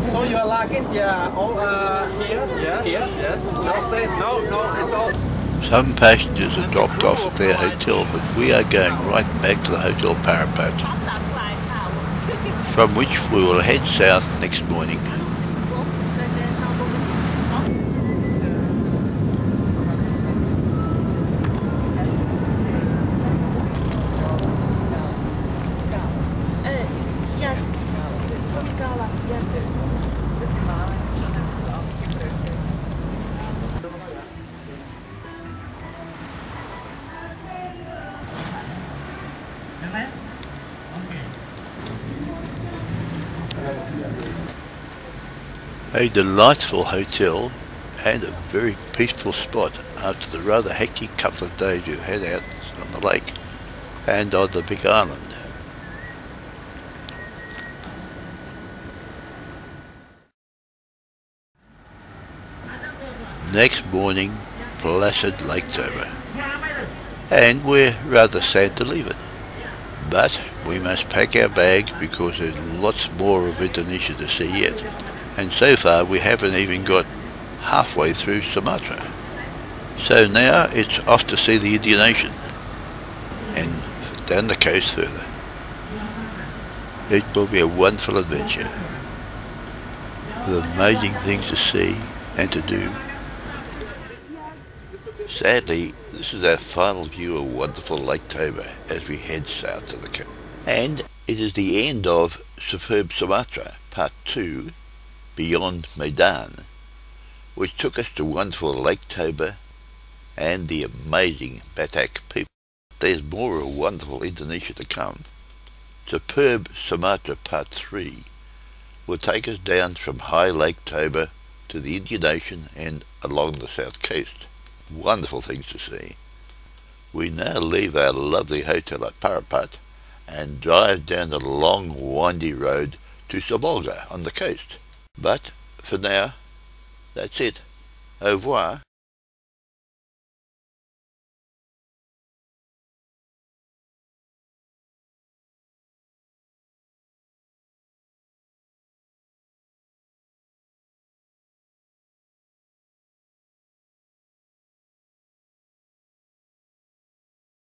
So your luggage, yeah, all here? Yes. Here? Yes. No, stay. No, it's all. Some passengers are dropped off at their hotel, but we are going right back to the Hotel Parapat, from which we will head south next morning. A delightful hotel and a very peaceful spot after the rather hectic couple of days we've had out on the lake and on the big island. Next morning, placid Lake Toba, and we're rather sad to leave it. But we must pack our bags because there's lots more of Indonesia to see yet. And so far we haven't even got halfway through Sumatra. So now it's off to see the Indian Ocean and down the coast further. It will be a wonderful adventure with amazing things to see and to do. Sadly, this is our final view of wonderful Lake Toba as we head south to the coast. And it is the end of Superb Sumatra, Part 2, Beyond Medan, which took us to wonderful Lake Toba and the amazing Batak people. There's more of wonderful Indonesia to come. Superb Sumatra Part 3 will take us down from high Lake Toba to the Indian Ocean and along the south coast. Wonderful things to see. We now leave our lovely hotel at Parapat and drive down the long windy road to Sabolga on the coast. But for now, that's it. Au revoir.